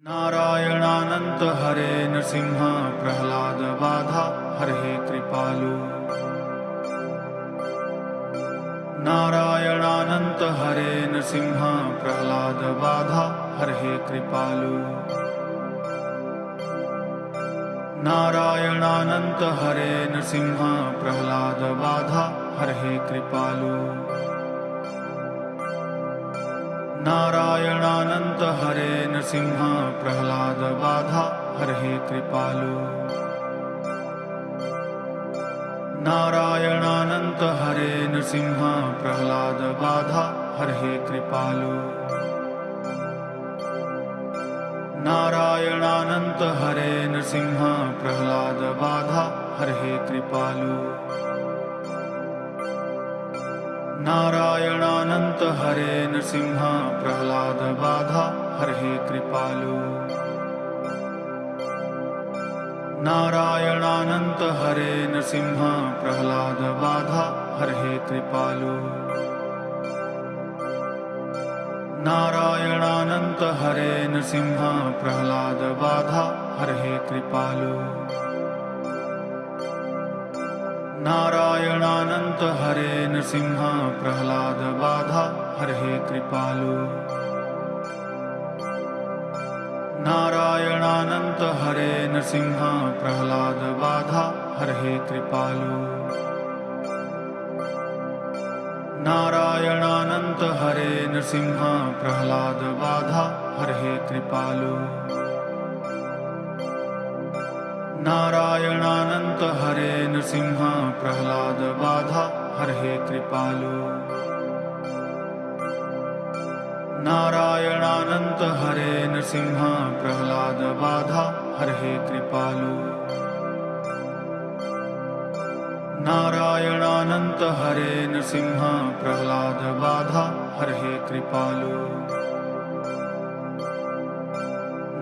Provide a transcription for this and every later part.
नारायणानंत हरे नृसिंह प्रह्लाद बाधा हरे कृपालु। नारायणानंत हरे नृसिंह प्रह्लाद बाधा हरे कृपालु। नारायणानंत हरे नृसिंह प्रह्लाद बाधा हरे कृपालु। नारायणानंत हरे नृसिंह प्रह्लाद बाधा हरे कृपालु। नारायणानंत हरे नृसिंह प्रह्लाद बाधा हरे कृपालु। नारायणानंत हरे नृसिंह प्रह्लाद बाधा हरे कृपालु। नारायणानंत हरे नृसिंह प्रह्लाद बाधा हरे कृपालु। नारायणानंत हरे नृसिंह प्रह्लाद बाधा हरे कृपालु। नारायणानंत हरे नृसिंह प्रह्लाद बाधा हरे कृपालु। नारायणानंत हरे नृसिंह प्रह्लाद बाधा हरे कृपालु। नारायणानंत हरे नृसिंह प्रह्लाद बाधा हरे कृपालु। नारायणानंत हरे नृसिंह प्रह्लाद बाधा हरे कृपालु। नारायणानंत हरे नृसिंह प्रह्लाद बाधा हरे कृपालु। नारायणानंत हरे नृसिंह प्रह्लाद बाधा हरे कृपालु। नारायणानंत हरे नृसिंह प्रह्लाद बाधा हरे कृपालु। नारायणानंत हरे नृसिंह प्रह्लाद बाधा हरे कृपालु।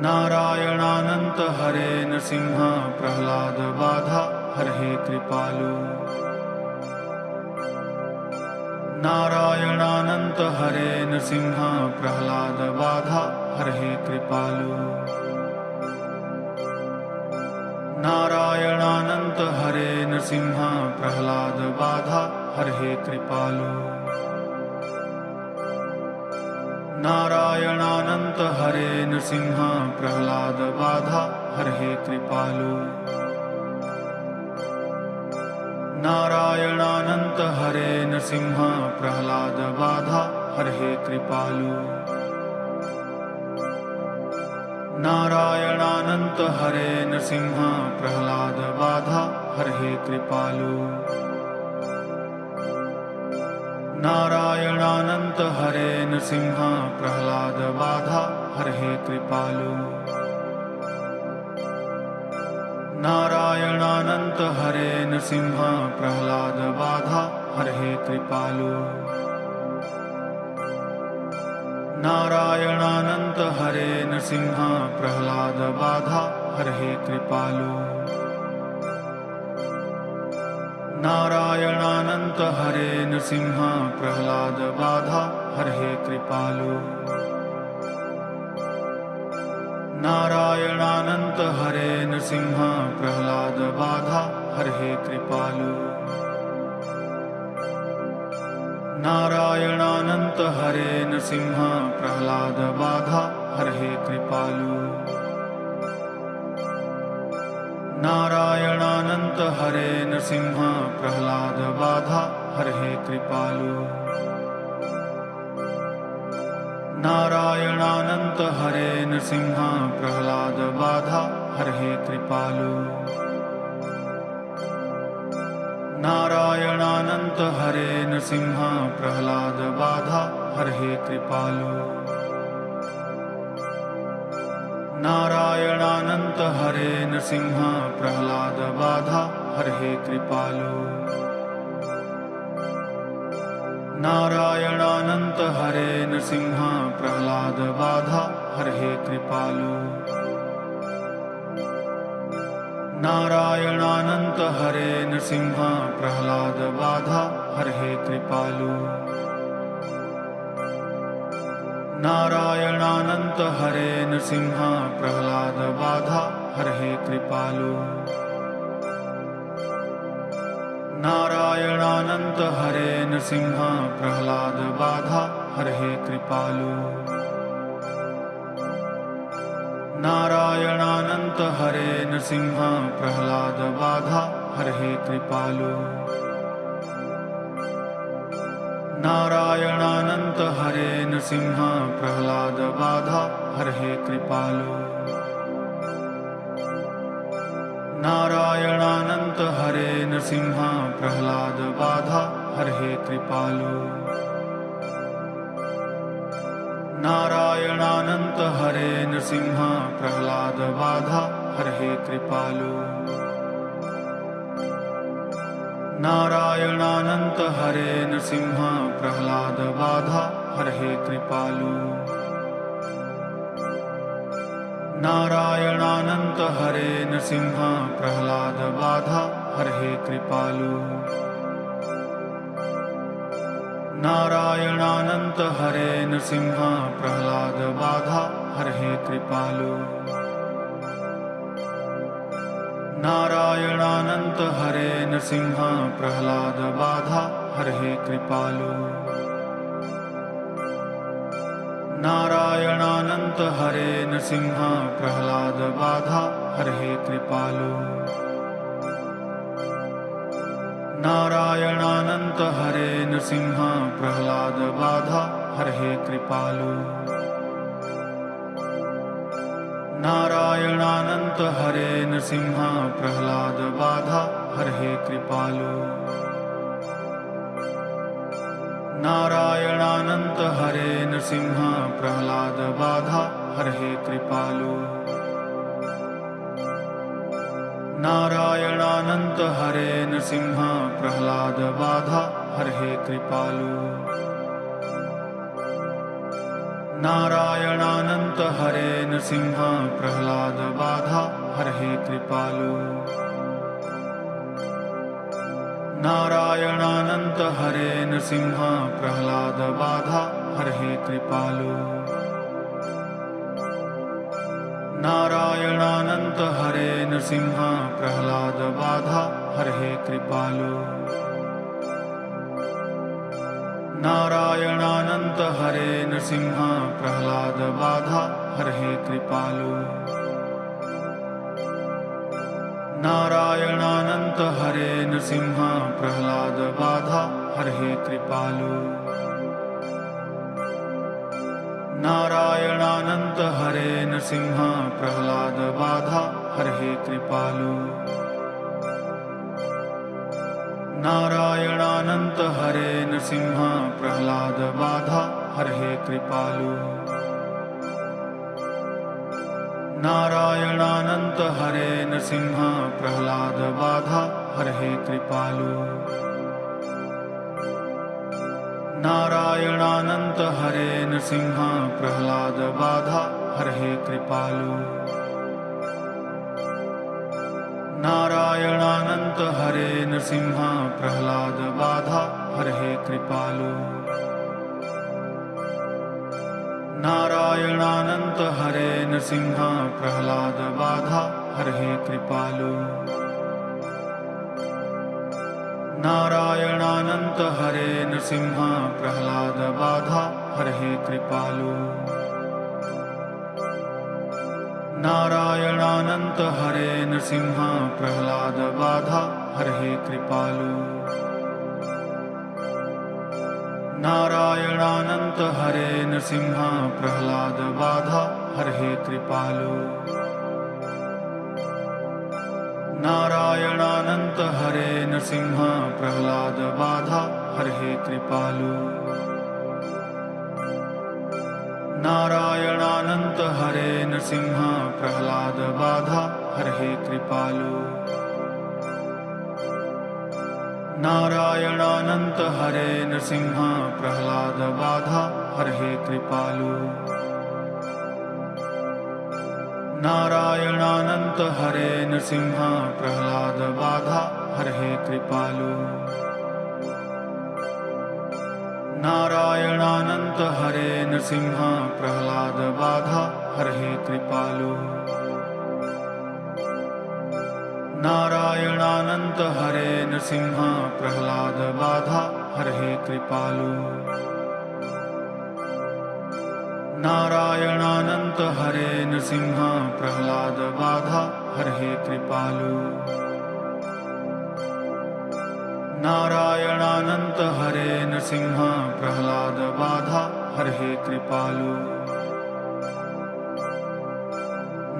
नारायणानंत हरे नृसिंह प्रह्लाद बाधा हरे कृपालु। नारायणानंत हरे नृसिंह प्रह्लाद बाधा हरे कृपालु। नारायणानंत हरे नृसिंह प्रह्लाद बाधा हरे कृपालु। नारायणानंत हरे नृसिंह प्रह्लाद बाधा हरे कृपालु। नारायणानंत हरे नृसिंह प्रह्लाद बाधा हरे कृपालु। नारायणानंत हरे नृसिंह प्रह्लाद बाधा हरे कृपालु। नारायणानंत हरे नृसिंह प्रह्लाद बाधा हरे कृपालु। नारायणानंत हरे नृसिंह प्रह्लाद बाधा हरे कृपालु। नारायणानंत हरे नृसिंह प्रह्लाद बाधा हरे कृपालु। नारायणानंत हरे नृसिंह प्रह्लाद बाधा हरे कृपालु। नारायणानंत हरे नृसिंह प्रह्लाद बाधा हरे कृपालु। नारायणानंत हरे नृसिंह प्रह्लाद बाधा हरे कृपालु। नारायणानंत हरे नृसिंह प्रह्लाद बाधा हरे कृपालु। नारायणानंत हरे नृसिंह प्रह्लाद बाधा हरे कृपालु। नारायणानंत हरे नृसिंह प्रह्लाद बाधा हरे कृपालु। नारायणानंत हरे नृसिंह प्रह्लाद बाधा हरे कृपालु। नारायणानंत हरे नृसिंह प्रह्लाद बाधा हरे कृपालु। नारायणानंत हरे नृसिंह प्रह्लाद बाधा हरे कृपालु। नारायणानंत हरे नृसिंह प्रह्लाद बाधा हरे कृपालु। नारायणानंत हरे नृसिंह प्रह्लाद बाधा हरे कृपालु। नारायणानंत हरे नृसिंह प्रह्लाद बाधा हरे कृपालु। नारायणानंत हरे नृसिंह प्रह्लाद बाधा हरे कृपालु। नारायणानंत हरे नृसिंह प्रह्लाद बाधा हरे कृपालु। नारायणानंत हरे नृसिंह प्रह्लाद बाधा हरे कृपालु। नारायणानंत हरे नृसिंह प्रह्लाद बाधा हरे कृपालु। नारायणानंत हरे नृसिंह प्रह्लाद बाधा हरे कृपालु। नारायणानंत हरे नृसिंह प्रह्लाद बाधा हरे कृपालु। नारायणानंत हरे नृसिंह प्रह्लाद बाधा हरे कृपालु। नारायणानंत हरे नृसिंह प्रह्लाद बाधा हरे कृपालु। नारायणानंत हरे नृसिंह प्रह्लाद बाधा हरे कृपालु। नारायणानंत हरे नृसिंह प्रह्लाद बाधा हरे कृपालु। नारायणानंत हरे नृसिंह प्रह्लाद बाधा हरे कृपालु। नारायणानंत हरे नृसिंह प्रह्लाद बाधा हरे कृपालु। नारायणानंत हरे नृसिंह प्रह्लाद बाधा हरे कृपालु। नारायणानंत हरे नृसिंह प्रह्लाद बाधा हरे कृपालु। नारायणानंत हरे नृसिंह प्रह्लाद बाधा हरे कृपालु। नारायणानंत हरे नृसिंह प्रह्लाद बाधा हरे कृपालु। नारायणानंत हरे नृसिंह प्रह्लाद बाधा हरे कृपालु। नारायणानंत हरे नृसिंह प्रह्लाद बाधा हरे कृपालु। नारायणानंत हरे नृसिंह प्रह्लाद बाधा हरे कृपालु। नारायणानंत हरे नृसिंह प्रह्लाद बाधा हरे कृपालु। नारायणानंत हरे नृसिंह प्रह्लाद बाधा हरे कृपालु। नारायणानंत हरे नृसिंह प्रह्लाद बाधा हरे कृपालु। नारायणानंत हरे नृसिंह प्रह्लाद बाधा हरे कृपालु। नारायणानंत हरे नृसिंह प्रह्लाद बाधा हरे कृपालु। नारायणानंत हरे नृसिंह प्रह्लाद बाधा हरे कृपालु। नारायणानंत हरे नृसिंह प्रह्लाद बाधा हरे कृपालु। नारायणानंत हरे नृसिंह प्रह्लाद बाधा हरे कृपालु। नारायणानंत हरे नृसिंह प्रह्लाद बाधा हरे कृपालु। नारायणानंत हरे नृसिंह प्रह्लाद बाधा हरे कृपालु। नारायणानंत हरे नृसिंह प्रह्लाद बाधा हरे कृपालु। नारायणानंत हरे नृसिंह प्रह्लाद बाधा हरे कृपालु। नारायणानंत हरे नृसिंह प्रह्लाद बाधा हरे कृपालु। नारायणानंत हरे नृसिंह प्रह्लाद बाधा हरे कृपालु।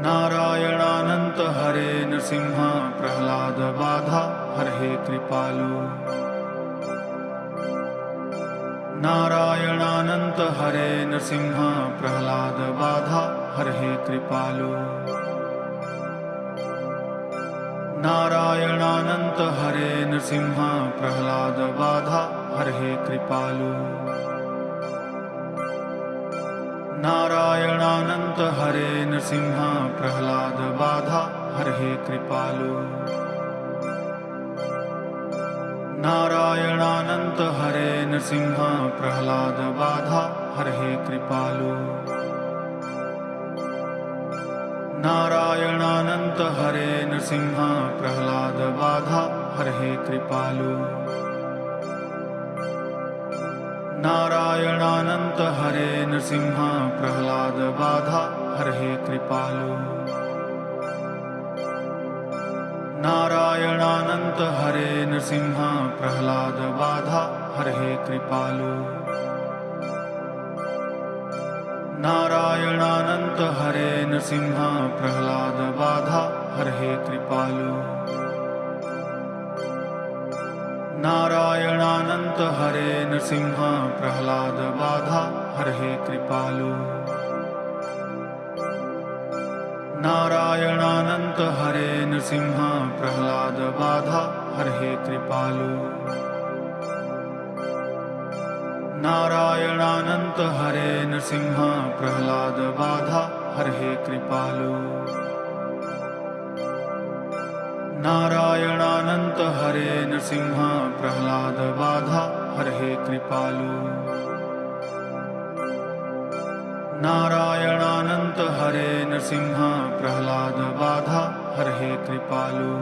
नारायणानंत हरे नृसिंह प्रह्लाद बाधा हरे कृपालु। नारायणानंत हरे नृसिंह प्रह्लाद बाधा हरे कृपालु। नारायणानंत हरे नृसिंह प्रह्लाद बाधा हरे कृपालु। नारायणानंत हरे नृसिंह प्रह्लाद बाधा हरे कृपालु। नारायणानंत हरे नृसिंह प्रह्लाद बाधा हरे कृपालु। नारायणानंत हरे नृसिंह प्रह्लाद बाधा हरे कृपालु। नारायणानंत हरे नृसिंह प्रह्लाद बाधा हरे कृपालु। नारायणानंत हरे नृसिंह प्रह्लाद बाधा हरे कृपालु। नारायणानंत हरे नृसिंह प्रह्लाद बाधा हरे कृपालु। नारायणानंत हरे नृसिंह प्रह्लाद बाधा हरे कृपालु। नारायणानंत हरे नृसिंह प्रह्लाद बाधा हरे कृपालु। नारायणानंत हरे नृसिंह प्रह्लाद बाधा हरे कृपालु। नारायणानंत हरे नृसिंह प्रह्लाद बाधा हरे कृपालु। नारायणानंत हरे नृसिंह प्रह्लाद बाधा हरे कृपालु। नारायणानंत हरे नृसिंह प्रह्लाद बाधा हरे कृपालु।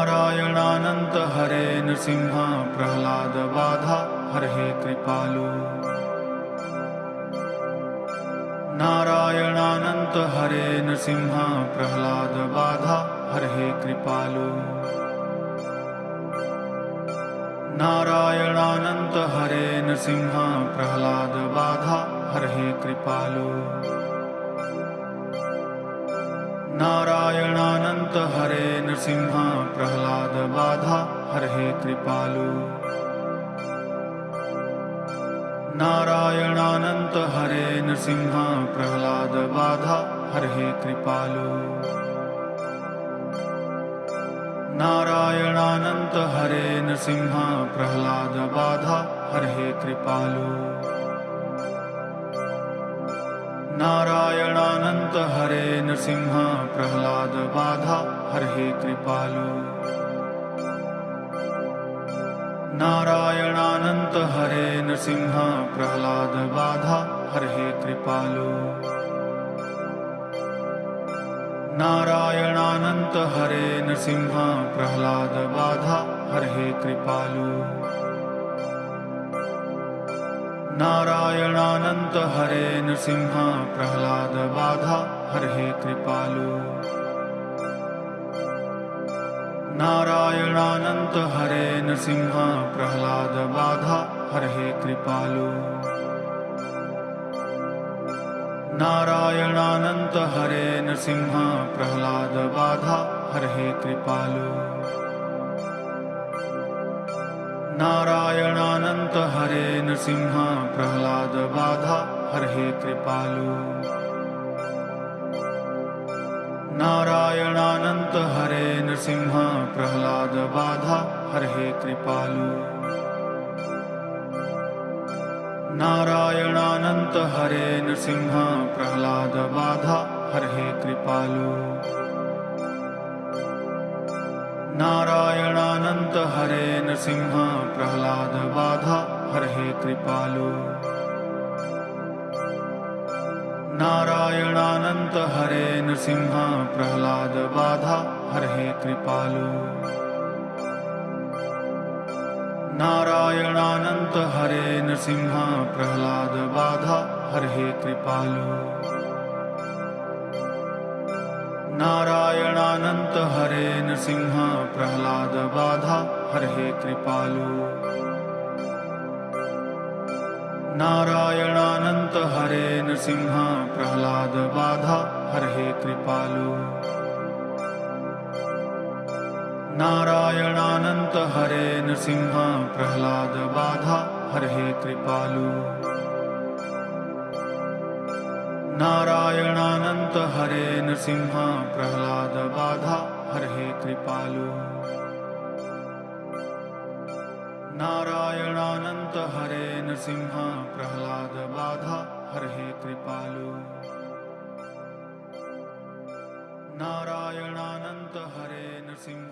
नारायणानंत हरे नृसिंह प्रह्लाद बाधा हरे कृपालु। नारायणानंत हरे नृसिंह प्रह्लाद बाधा हरे कृपालु। नारायणानंत हरे नृसिंह प्रह्लाद बाधा हरे कृपालु। नारायणानंत हरे नृसिंह प्रह्लाद बाधा हरे कृपालु। नारायणानंत हरे नृसिंह प्रह्लाद बाधा हरे कृपालु। नारायणानंत हरे नृसिंह प्रह्लाद बाधा हरे कृपालु। नारायणानंत हरे नृसिंह प्रह्लाद बाधा हरे कृपालु। नारायणानंत हरे नृसिंह प्रह्लाद बाधा हरे कृपालु। नारायणानंत हरे नृसिंह प्रह्लाद बाधा हरे कृपालु। नारायणानंत हरे नृसिंह प्रह्लाद बाधा हरे कृपालु। नारायणानंत हरे नृसिंह प्रह्लाद बाधा हरे कृपालु। नारायणानंत हरे नृसिंह प्रह्लाद बाधा हरे कृपालु। नारायणानंत हरे नृसिंह प्रह्लाद बाधा हरे कृपालु। नारायणानंत हरे नृसिंह प्रह्लाद बाधा हरे कृपालु। नारायणानंत हरे नृसिंह प्रह्लाद बाधा हरे कृपालु नारायणानंत हरे नृसिंह प्रह्लाद बाधा हरे कृपालु नारायणानंत हरे नृसिंह प्रह्लाद बाधा हरे कृपालु नारायणानंत हरे नृसिंह प्रह्लाद बाधा हरे कृपालु नारायणानंत हरे नृसिंह प्रह्लाद बाधा हरे कृपालु नारायणानंत हरे नृसिंह प्रह्लाद बाधा हरे कृपालु नारायणानंत हरे नृसिंह प्रह्लाद बाधा हरे कृपालु नारायणानंत हरे नृसिंह प्रह्लाद बाधा हरे कृपालु नारायणानंत हरे नृसिंह